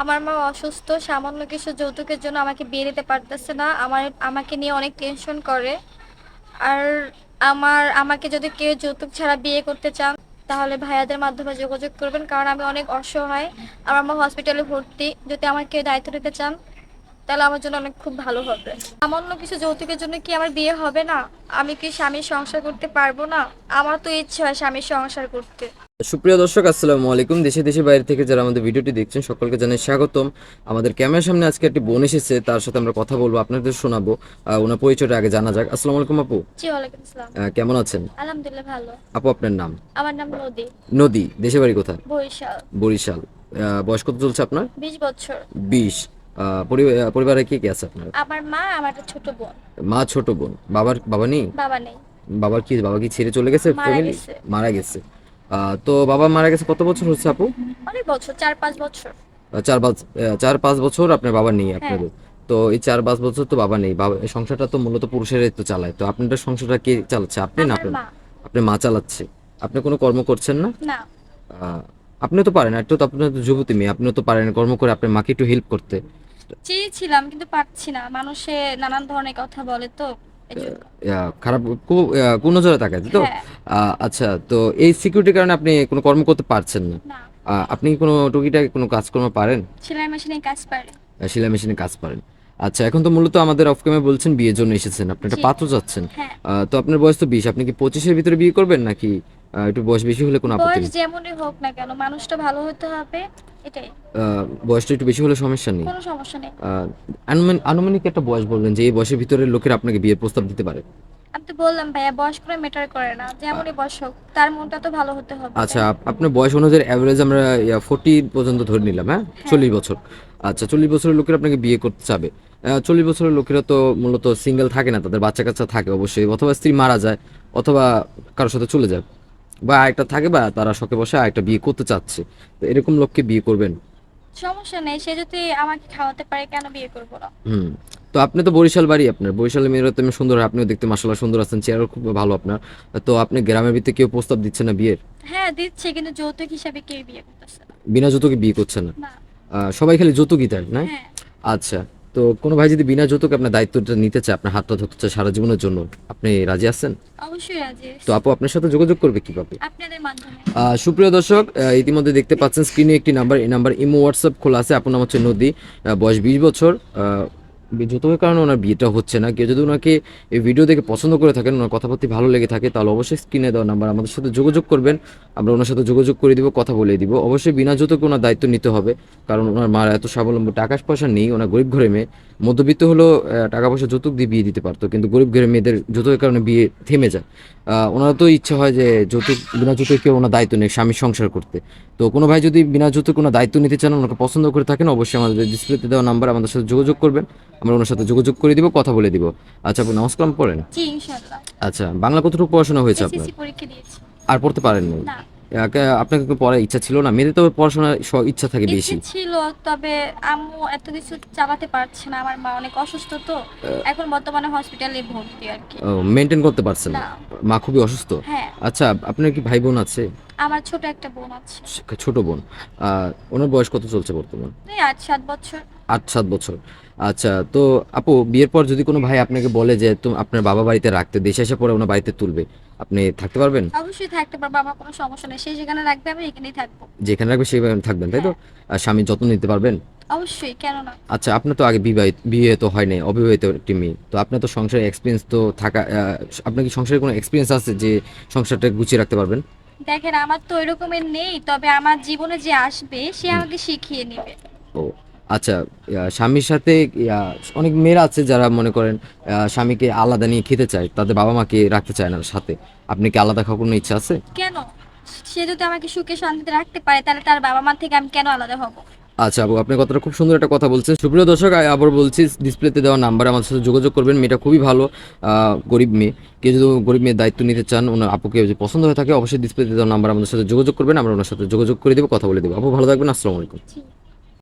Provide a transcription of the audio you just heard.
আমার মা অসুস্থ। সামান্য কিছু যৌতুকের জন্য আমাকে বিয়ে দিতে পারতেছে না। আমাকে নিয়ে অনেক টেনশন করে। আর আমাকে যদি কেউ যৌতুক ছাড়া বিয়ে করতে চান, তাহলে ভাইয়াদের মাধ্যমে যোগাযোগ করবেন। কারণ আমি অনেক অসহায়। আমার মা হসপিটালে ভর্তি। যদি আমার কেউ দায়িত্ব নিতে চান, তাহলে আমার জন্য অনেক খুব ভালো হবে। সামান্য কিছু যৌতুকের জন্য কি আমার বিয়ে হবে না? আমি কি স্বামীর সংসার করতে পারবো না? আমার তো ইচ্ছে হয় স্বামীর সংসার করতে। সুপ্রিয় দর্শক, আসসালামু আলাইকুম। দেশে দেশে বাইরে থেকে যারা আমাদের ভিডিওটি দেখছেন সকলকে জানাই স্বাগতম। আমাদের ক্যামেরার সামনে আজকে একটি বোন এসেছে, তার সাথে আমরা কথা বলবো, আপনাদের শোনাবো। ওনার পরিচয়টা আগে জানা যাক। আসসালামু আলাইকুম আপু। জি, ওয়ালাইকুম আসসালাম। কেমন আছেন? আলহামদুলিল্লাহ ভালো। আপু আপনার নাম? আমার নাম নদী। নদী। দেশে বাড়ি কোথায়? বরিশাল। বরিশাল। বয়স কত চলছে আপনার? 20 বছর। 20। পরিবারে কে কে আছে আপনার? আমার মা, আমার একটা ছোট বোন। মা, ছোট বোন। বাবা নেই? বাবা নেই। বাবা কি ছেড়ে চলে গেছে? মারা ফ্যামিলি গেছে। মারা গেছে। তো বাবা মারা গেছে কত বছর হচ্ছে আপু? অনেক বছর, 4-5 বছর। 4-5 বছর আপনার বাবা নেই হ্যাঁ। আপনাদের। তো এই 4-5 বছর তো বাবা নেই, বাবা এই সংসারটা তো মূলত পুরুষেরাই তো চালায়, তো আপনাদের সংসারটা কে চালাচ্ছে, আপনি না আমার আপনার? মা। আপনার মা চালাচ্ছে। আপনি কোনো কর্ম করছেন না? না। আহ, আপনি তো পারেন, একটু তো আপনার তো যুবতী মেয়ে, আপনিও তো পারেন কর্ম করে আপনার মাকে একটু হেল্প করতে। চেয়েছিলাম কিন্তু পারছি না, মানুষে নানান ধরনের কথা বলে তো, এজন্য। খারাপ কুনজরে তাকায় তাই তো? হ্যাঁ। আচ্ছা, তো এই সিকিউরিটির কারণে আপনি কোনো কর্ম করতে পারছেন না। না। আপনি কি কোনো টুকিটাকি কোনো কাজকর্ম পারেন? সেলাই মেশিনে কাজ পারে। সেলাই মেশিনে কাজ পারেন। আচ্ছা, এখন তো মূলত আমাদের অফ ক্যামেরা বলছেন বিয়ের জন্য এসেছেন, আপনি একটা জি। পাত্র চাচ্ছেন। হ্যাঁ। তো আপনার বয়স তো 20, আপনি কি 25-এর ভিতরে বিয়ে করবেন নাকি একটু বয়স বেশি হলে কোনো আপত্তি বয়স নেই? যেমনই হোক না কেন, মানুষটা ভালো হতে হবে, এটাই। বয়সটা একটু বেশি হলে সমস্যা নেই। কোনো সমস্যা নেই। আহ, আনুমানিক একটা বয়স বলবেন যে এই বয়সের ভিতরে লোকেরা আপনাকে বিয়ের প্রস্তাব দিতে পারে। আমি তো বললাম ভাইয়া, বয়স করে ম্যাটার করে না, যেমনই বয়স হোক তার মনটা তো ভালো হতে হবে, তাই আচ্ছা, না? আপনার বয়স অনুযায়ী অ্যাভারেজ আমরা 40 পর্যন্ত ধরে নিলাম, হ্যাঁ? হ্যাঁ। 40 বছর। আচ্ছা, 40 বছরের লোকেরা আপনাকে বিয়ে করতে চাবে। 40 বছরের লোকেরা তো মূলত সিঙ্গেল থাকে না, তাদের বাচ্চা কাচ্চা থাকে অবশ্যই, অথবা স্ত্রী মারা যায়, অথবা কারোর সাথে চলে যায়, বা আরেকটা থাকে, বা তারা শখে বসে আরেকটা বিয়ে করতে চাচ্ছে। তো এরকম লোককে বিয়ে করবেন? সমস্যা নেই, সে যদি আমাকে খাওয়াতে পারে কেন বিয়ে করবো না? হুম। তো আপনি তো বরিশাল বাড়ি আপনার, বরিশালের মেয়েরা তো এমনি সুন্দর হয়, আপনিও দেখতে মাশাআল্লাহ সুন্দর আছেন, চেহারা খুব ভালো আপনার। তো আপনি গ্রামের ভিত্তিতে কেউ প্রস্তাব দিচ্ছে না বিয়ের? হ্যাঁ দিচ্ছে, কিন্তু যৌতুক হিসাবে কেউ বিয়ে করতেছে না। বিনা যৌতুকে বিয়ে করছে না? না। সবাই খালি যৌতুকই দেয় না? হ্যাঁ। আচ্ছা, তো কোনো ভাই যদি বিনা যৌতুকে আপনার দায়িত্বটা নিতে চায়, আপনার হাতটা ধরতে চায় সারা জীবনের জন্য, আপনি রাজি আছেন? অবশ্যই রাজি তো আছি। আপু আপনার সাথে যোগাযোগ করবে কিভাবে? আপনাদের মাধ্যমে। সুপ্রিয় দর্শক, ইতিমধ্যে দেখতে পাচ্ছেন স্ক্রিনে একটি নাম্বার, এই নাম্বার ইমো হোয়াটসঅ্যাপ খোলা আছে। আপনার নাম হচ্ছে নদী, বয়স 20 বছর। যৌতুকের কারণে ওনার বিয়েটা হচ্ছে না। কেউ যদি ওনাকে এই ভিডিও দেখে পছন্দ করে থাকেন, ওনার কথাবার্তা ভালো লেগে থাকে, তাহলে অবশ্যই স্ক্রিনে দেওয়া নাম্বার আমাদের সাথে যোগাযোগ করবেন। আমরা ওনার সাথে যোগাযোগ করে দিব, কথা বলে দিব। অবশ্যই বিনা যৌতুকে ওনার দায়িত্ব নিতে হবে, কারণ ওনার মার এত স্বাবলম্বী, টাকা পয়সা নেই, ওনার গরিব ঘরের মেয়ে। মধ্যবিত্ত হলেও টাকা পয়সা যৌতুক দিয়ে বিয়ে দিতে পারতো, কিন্তু গরিব ঘরের মেয়েদের যৌতুকের কারণে বিয়ে থেমে যায়। ওনার তো ইচ্ছা হয় যে যৌতুক, বিনা যৌতুকে কেউ ওনার দায়িত্ব নেই স্বামীর সংসার করতে। তো কোনো ভাই যদি বিনা যৌতুকে কোনো দায়িত্ব নিতে চান, ওনাকে পছন্দ করে থাকেন, অবশ্যই আমাদের ডিসপ্লেতে দেওয়া নাম্বার আমাদের সাথে যোগাযোগ করবেন। আমরা ওনার সাথে যোগাযোগ করে দিব, কথা বলে দিব। আচ্ছা আপু, নামাজ কালাম পড়েন? জি, ইনশাআল্লাহ। আচ্ছা, বাংলা কতটুকু পড়াশোনা হয়েছে আপনার? এসএসসি পরীক্ষা দিয়েছি। আর পড়তে পারেননি? না। আপনাকে কি পড়ার ইচ্ছা ছিল না? মেয়েদের তো পড়াশোনার ইচ্ছা থাকে ইচ্ছে বেশি। ছিল, তবে আম্মু এত কিছু চালাতে পারছে না, আমার মা অনেক অসুস্থ তো। এখন বর্তমানে হসপিটালে ভর্তি আর কি। মেনটেন করতে পারছেন না? না। মা খুবই অসুস্থ? হ্যাঁ। আচ্ছা, আপনার কি ভাই বোন আছে? আমার ছোট একটা বোন আছে। ছোট বোন। ওনার বয়স কত চলছে বর্তমান? এই 8-7 বছর। 8-7 বছর। আচ্ছা, তো আপু বিয়ের পর যদি কোনো ভাই আপনাকে বলে যে আপনার বাবা বাড়িতে রাখতে, দেশে এসে পরে ওনার বাড়িতে তুলবে, আপনি থাকতে পারবেন? অবশ্যই থাকতে পারবো, আমার কোনো সমস্যা নেই, সে যেখানে রাখবে আমি এখানেই থাকবো। যেখানে রাখবে সেখানে থাকবেন, তাই তো? হ্যাঁ। আর স্বামীর যত্ন নিতে পারবেন? অবশ্যই, কেন না? আচ্ছা, আপনার তো আগে বিয়ে তো হয় নাই, অবিবাহিত একটি মেয়ে, তো আপনার তো সংসারের এক্সপিরিয়েন্স তো থাকা, আপনার কি সংসারের কোনো এক্সপিরিয়েন্স আছে যে সংসারটা গুছিয়ে রাখতে পারবেন? দেখেন, আমার তো ওই রকমের নেই, তবে আমার জীবনে যে আসবে সে হুম। আমাকে শিখিয়ে নেবে। ও আচ্ছা, স্বামীর সাথে অনেক মেয়েরা আছে যারা মনে করেন স্বামীকে আলাদা নিয়ে খেতে চায়, তাদের বাবা মাকে রাখতে চায় না সাথে। আপনি কি আলাদা খাওয়ার কোনো ইচ্ছা আছে? কেন? সে যদি আমাকে সুখে শান্তিতে রাখতে পারে, তাহলে তার বাবা মা থেকে আমি কেন আলাদা হব? আচ্ছা আপু, আপনার কথাটা খুব সুন্দর একটা কথা বলছেন। সুপ্রিয় দর্শক, আবার বলছি, ডিসপ্লেতে দেওয়া নাম্বার আমাদের সাথে যোগাযোগ করবেন। মেয়েটা খুবই ভালো, গরিব মেয়ে। কেউ যদি গরিব মেয়ের দায়িত্ব নিতে চান, ওনার আপুকে যদি পছন্দ হয়ে থাকে, অবশ্যই ডিসপ্লেতে দেওয়া নাম্বার আমাদের সাথে যোগাযোগ করবেন, আমরা ওনার সাথে যোগাযোগ করে দেবো, কথা বলে দেবো। আপু ভালো থাকবেন, আসসালামু আলাইকুম। জি।